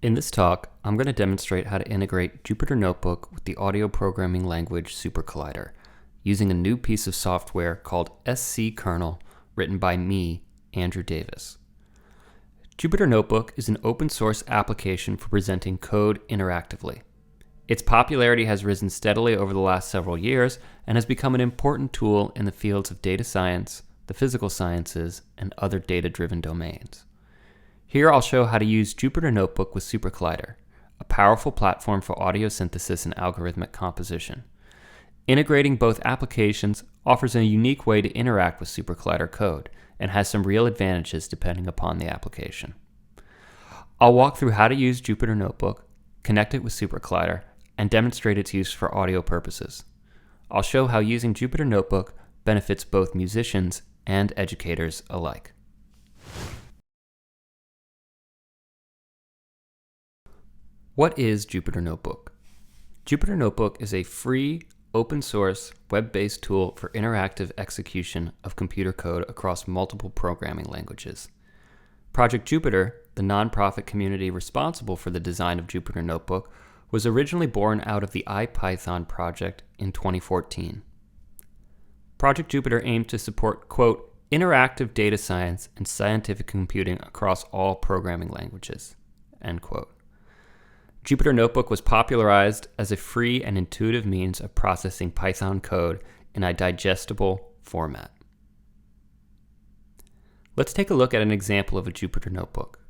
In this talk, I'm going to demonstrate how to integrate Jupyter Notebook with the audio programming language SuperCollider using a new piece of software called sckernel written by me, Andrew Davis. Jupyter Notebook is an open source application for presenting code interactively. Its popularity has risen steadily over the last several years and has become an important tool in the fields of data science, the physical sciences, and other data-driven domains. Here I'll show how to use Jupyter Notebook with SuperCollider, a powerful platform for audio synthesis and algorithmic composition. Integrating both applications offers a unique way to interact with SuperCollider code and has some real advantages depending upon the application. I'll walk through how to use Jupyter Notebook, connect it with SuperCollider, and demonstrate its use for audio purposes. I'll show how using Jupyter Notebook benefits both musicians and educators alike. What is Jupyter Notebook? Jupyter Notebook is a free, open-source, web-based tool for interactive execution of computer code across multiple programming languages. Project Jupyter, the nonprofit community responsible for the design of Jupyter Notebook, was originally born out of the IPython project in 2014. Project Jupyter aimed to support, quote, interactive data science and scientific computing across all programming languages, end quote. Jupyter Notebook was popularized as a free and intuitive means of processing Python code in a digestible format. Let's take a look at an example of a Jupyter Notebook.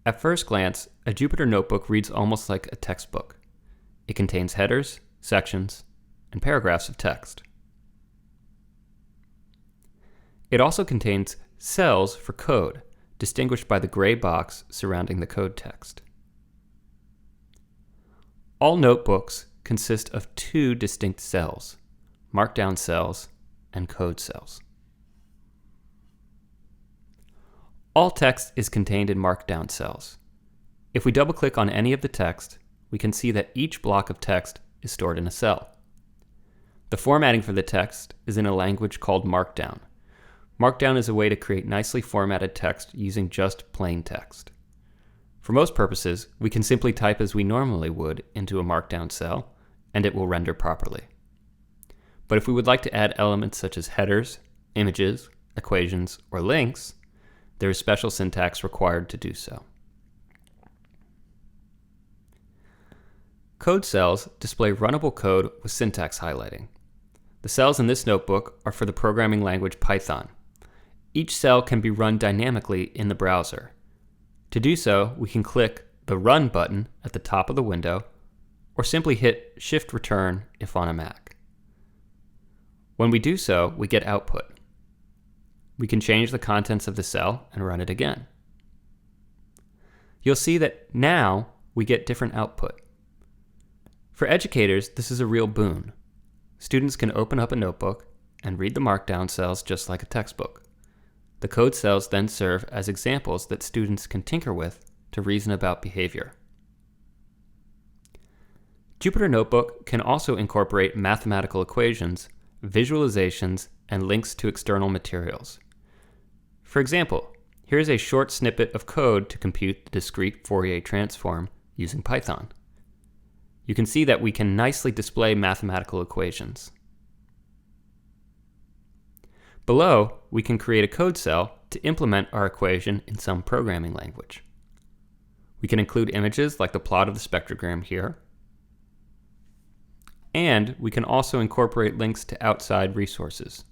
At first glance, a Jupyter Notebook reads almost like a textbook. It contains headers, sections, and paragraphs of text. It also contains cells for code, distinguished by the gray box surrounding the code text. All notebooks consist of two distinct cells, markdown cells and code cells. All text is contained in markdown cells. If we double-click on any of the text, we can see that each block of text is stored in a cell. The formatting for the text is in a language called Markdown. Markdown is a way to create nicely formatted text using just plain text. For most purposes, we can simply type as we normally would into a Markdown cell, and it will render properly. But if we would like to add elements such as headers, images, equations, or links, there is special syntax required to do so. Code cells display runnable code with syntax highlighting. The cells in this notebook are for the programming language Python. Each cell can be run dynamically in the browser. To do so, we can click the Run button at the top of the window, or simply hit Shift-Return if on a Mac. When we do so, we get output. We can change the contents of the cell and run it again. You'll see that now we get different output. For educators, this is a real boon. Students can open up a notebook and read the markdown cells just like a textbook. The code cells then serve as examples that students can tinker with to reason about behavior. Jupyter Notebook can also incorporate mathematical equations, visualizations, and links to external materials. For example, here's a short snippet of code to compute the discrete Fourier transform using Python. You can see that we can nicely display mathematical equations. Below, we can create a code cell to implement our equation in some programming language. We can include images like the plot of the spectrogram here, and we can also incorporate links to outside resources.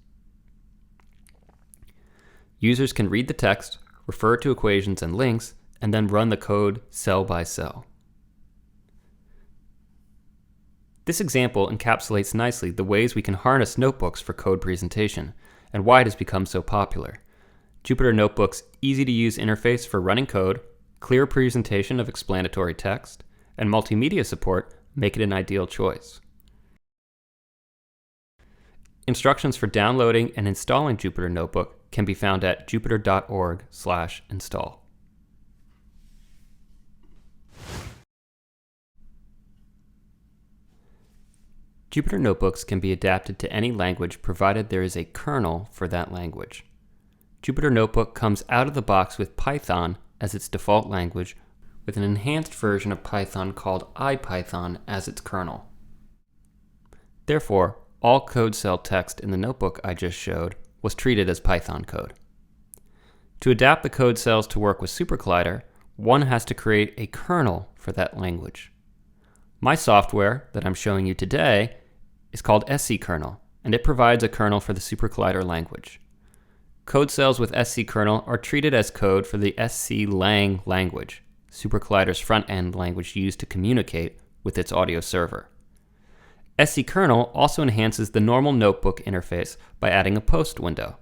Users can read the text, refer to equations and links, and then run the code cell by cell. This example encapsulates nicely the ways we can harness notebooks for code presentation and why it has become so popular. Jupyter Notebook's easy-to-use interface for running code, clear presentation of explanatory text, and multimedia support make it an ideal choice. Instructions for downloading and installing Jupyter Notebook can be found at jupyter.org/install. Jupyter Notebooks can be adapted to any language provided there is a kernel for that language. Jupyter Notebook comes out of the box with Python as its default language, with an enhanced version of Python called IPython as its kernel. Therefore, all code cell text in the notebook I just showed was treated as Python code. To adapt the code cells to work with SuperCollider, one has to create a kernel for that language. My software that I'm showing you today is called sckernel, and it provides a kernel for the SuperCollider language. Code cells with sckernel are treated as code for the sclang language, SuperCollider's front-end language used to communicate with its audio server. sckernel also enhances the normal notebook interface by adding a post window.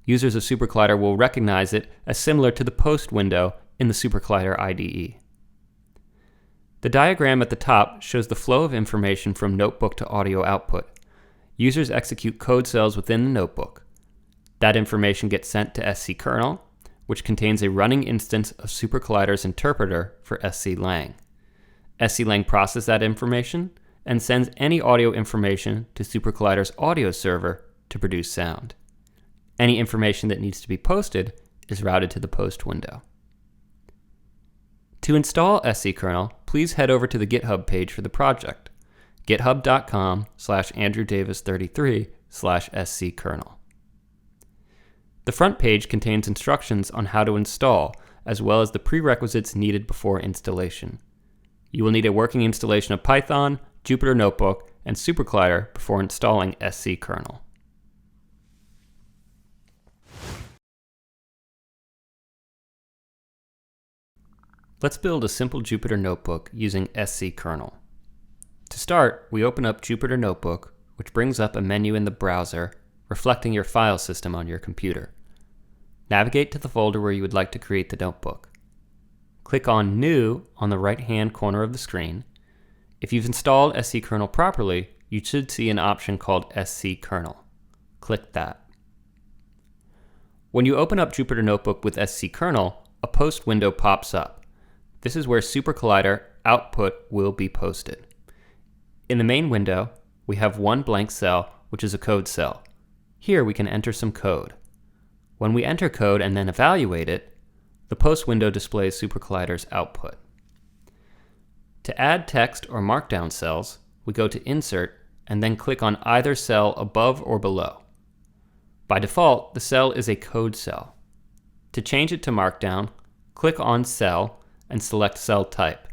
Users of SuperCollider will recognize it as similar to the post window in the SuperCollider IDE. The diagram at the top shows the flow of information from notebook to audio output. Users execute code cells within the notebook. That information gets sent to sckernel, which contains a running instance of SuperCollider's interpreter for sclang. Sclang processes that information and sends any audio information to SuperCollider's audio server to produce sound. Any information that needs to be posted is routed to the post window. To install sckernel, please head over to the GitHub page for the project, github.com/andrewdavis33/sckernel. The front page contains instructions on how to install, as well as the prerequisites needed before installation. You will need a working installation of Python, Jupyter Notebook, and SuperCollider before installing sckernel. Let's build a simple Jupyter Notebook using sckernel. To start, we open up Jupyter Notebook, which brings up a menu in the browser reflecting your file system on your computer. Navigate to the folder where you would like to create the notebook. Click on New on the right-hand corner of the screen. If you've installed sckernel properly, you should see an option called sckernel. Click that. When you open up Jupyter Notebook with sckernel, a post window pops up. This is where SuperCollider output will be posted. In the main window, we have one blank cell, which is a code cell. Here we can enter some code. When we enter code and then evaluate it, the post window displays SuperCollider's output. To add text or markdown cells, we go to Insert and then click on either cell above or below. By default, the cell is a code cell. To change it to markdown, click on Cell and select Cell Type,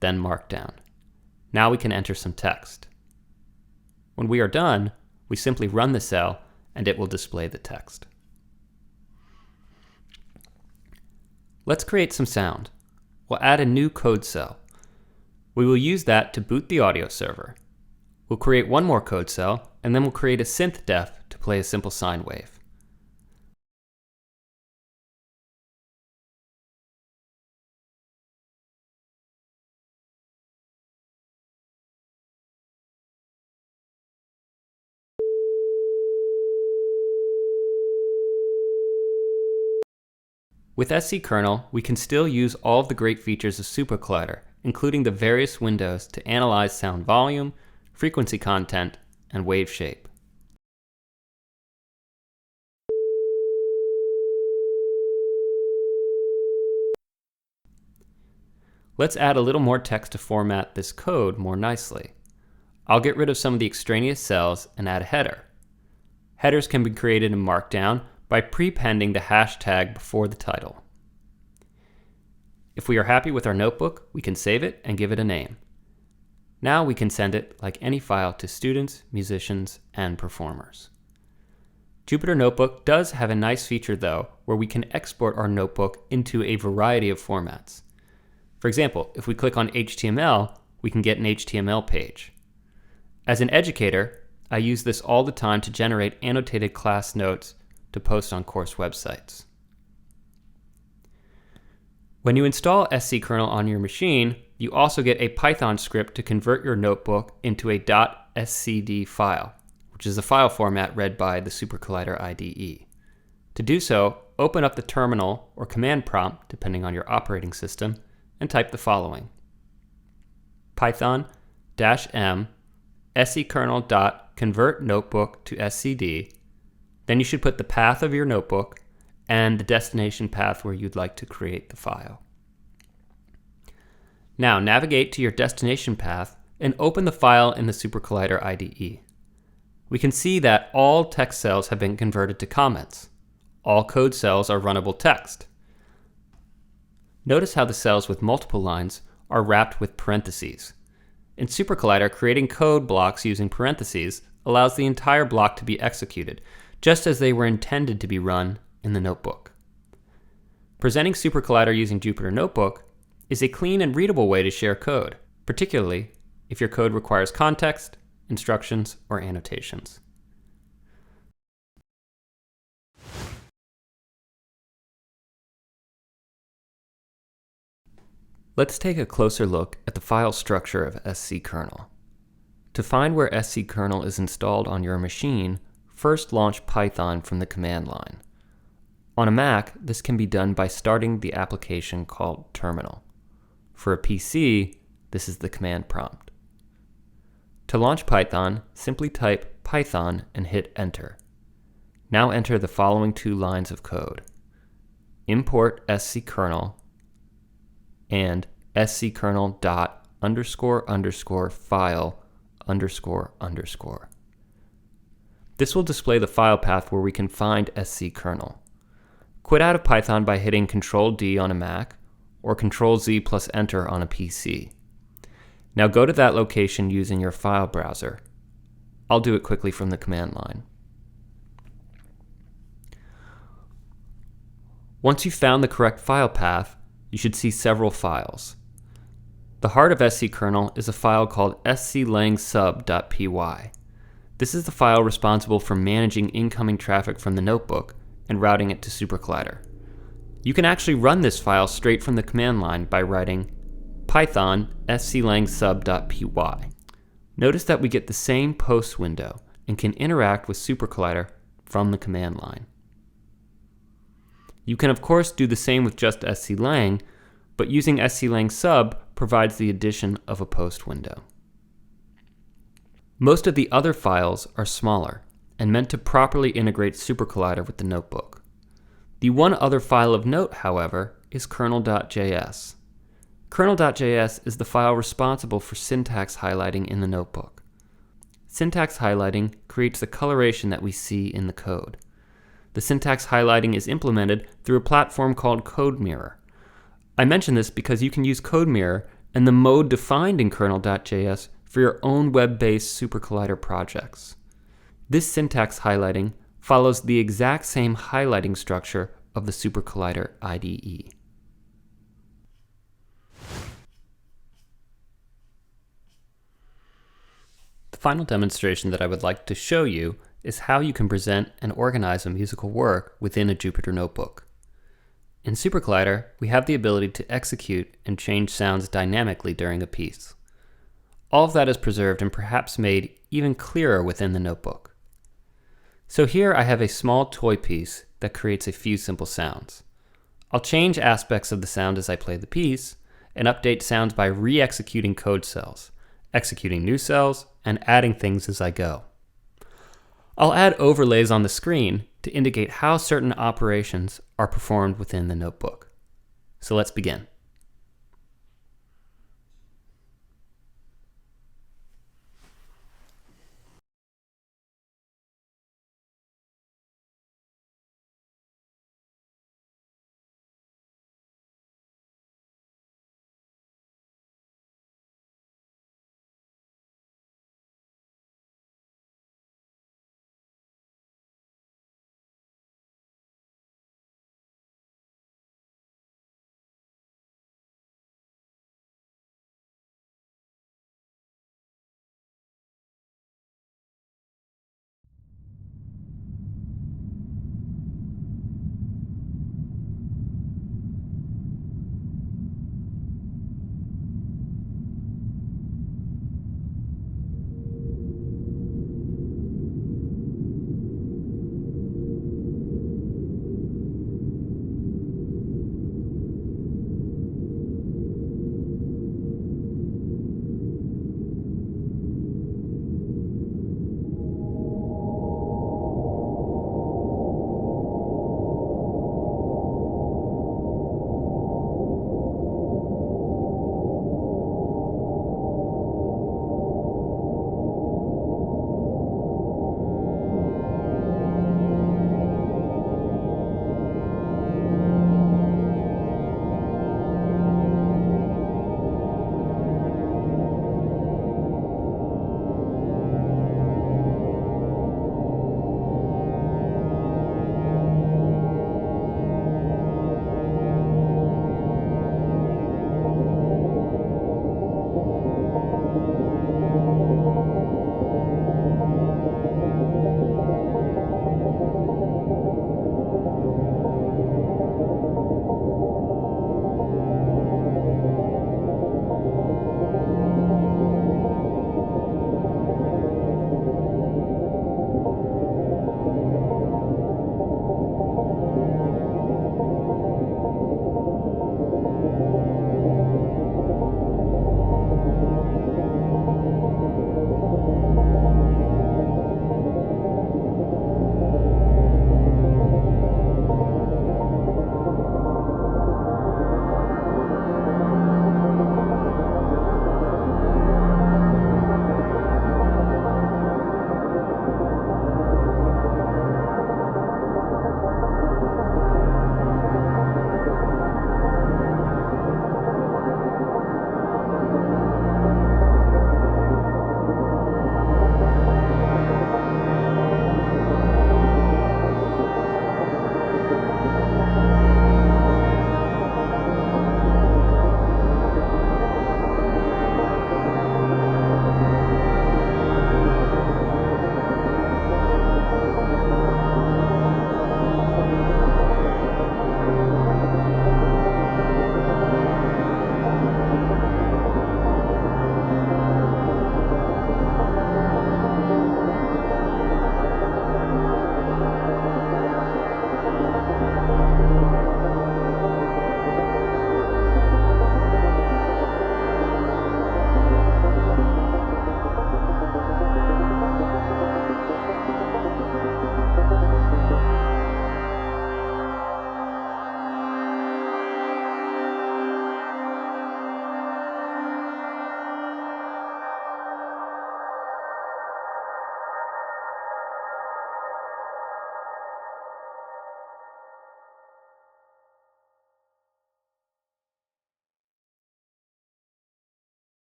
then Markdown. Now we can enter some text. When we are done, we simply run the cell and it will display the text. Let's create some sound. We'll add a new code cell. We will use that to boot the audio server. We'll create one more code cell, and then we'll create a synth def to play a simple sine wave. With sckernel, we can still use all of the great features of SuperCollider, including the various windows to analyze sound volume, frequency content, and wave shape. Let's add a little more text to format this code more nicely. I'll get rid of some of the extraneous cells and add a header. Headers can be created in Markdown by prepending the hashtag before the title. If we are happy with our notebook, we can save it and give it a name. Now we can send it, like any file, to students, musicians, and performers. Jupyter Notebook does have a nice feature though, where we can export our notebook into a variety of formats. For example, if we click on HTML, we can get an HTML page. As an educator, I use this all the time to generate annotated class notes to post on course websites. When you install sckernel on your machine, you also get a Python script to convert your notebook into a .scd file, which is a file format read by the SuperCollider IDE. To do so, open up the terminal or command prompt, depending on your operating system, and type the following: Python -m sckernel.convert notebook to scd. Then you should put the path of your notebook and the destination path where you'd like to create the file. Now navigate to your destination path and open the file in the SuperCollider IDE. We can see that all text cells have been converted to comments. All code cells are runnable text. Notice how the cells with multiple lines are wrapped with parentheses. In SuperCollider, creating code blocks using parentheses allows the entire block to be executed, just as they were intended to be run in the notebook. Presenting SuperCollider using Jupyter Notebook is a clean and readable way to share code, particularly if your code requires context, instructions, or annotations. Let's take a closer look at the file structure of sckernel. To find where sckernel is installed on your machine, first launch Python from the command line. On a Mac, this can be done by starting the application called Terminal. For a PC, this is the command prompt. To launch Python, simply type Python and hit Enter. Now enter the following two lines of code. Import sckernel and sckernel.__file__. This will display the file path where we can find sckernel. Quit out of Python by hitting Ctrl-D on a Mac or Ctrl-Z plus Enter on a PC. Now go to that location using your file browser. I'll do it quickly from the command line. Once you've found the correct file path, you should see several files. The heart of sckernel is a file called sclangsub.py. This is the file responsible for managing incoming traffic from the notebook and routing it to SuperCollider. You can actually run this file straight from the command line by writing python sclangsub.py. Notice that we get the same post window and can interact with SuperCollider from the command line. You can of course do the same with just sclang, but using sclangsub provides the addition of a post window. Most of the other files are smaller and meant to properly integrate SuperCollider with the notebook. The one other file of note, however, is kernel.js. Kernel.js is the file responsible for syntax highlighting in the notebook. Syntax highlighting creates the coloration that we see in the code. The syntax highlighting is implemented through a platform called CodeMirror. I mention this because you can use CodeMirror and the mode defined in kernel.js for your own web-based SuperCollider projects. This syntax highlighting follows the exact same highlighting structure of the SuperCollider IDE. The final demonstration that I would like to show you is how you can present and organize a musical work within a Jupyter Notebook. In SuperCollider, we have the ability to execute and change sounds dynamically during a piece. All of that is preserved and perhaps made even clearer within the notebook. So here I have a small toy piece that creates a few simple sounds. I'll change aspects of the sound as I play the piece and update sounds by re-executing code cells, executing new cells, and adding things as I go. I'll add overlays on the screen to indicate how certain operations are performed within the notebook. So let's begin.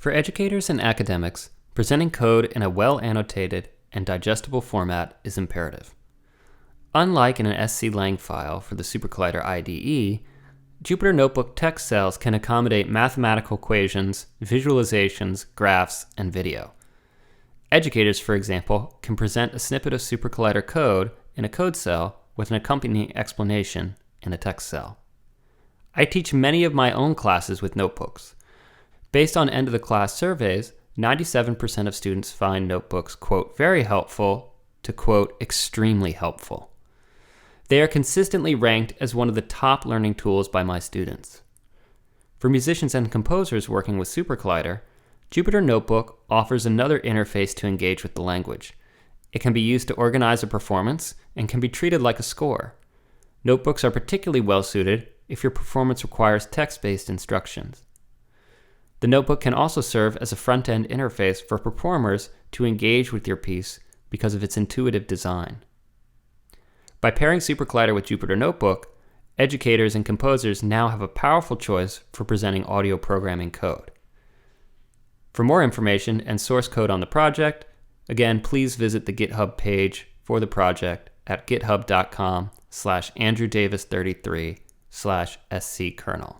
For educators and academics, presenting code in a well-annotated and digestible format is imperative. Unlike in an sclang file for the SuperCollider IDE, Jupyter Notebook text cells can accommodate mathematical equations, visualizations, graphs, and video. Educators, for example, can present a snippet of SuperCollider code in a code cell with an accompanying explanation in a text cell. I teach many of my own classes with notebooks. Based on end-of-the-class surveys, 97% of students find notebooks, quote, very helpful to, quote, extremely helpful. They are consistently ranked as one of the top learning tools by my students. For musicians and composers working with SuperCollider, Jupyter Notebook offers another interface to engage with the language. It can be used to organize a performance and can be treated like a score. Notebooks are particularly well suited if your performance requires text-based instructions. The notebook can also serve as a front-end interface for performers to engage with your piece because of its intuitive design. By pairing SuperCollider with Jupyter Notebook, educators and composers now have a powerful choice for presenting audio programming code. For more information and source code on the project, again, please visit the GitHub page for the project at github.com/AndrewDavis33/sckernel.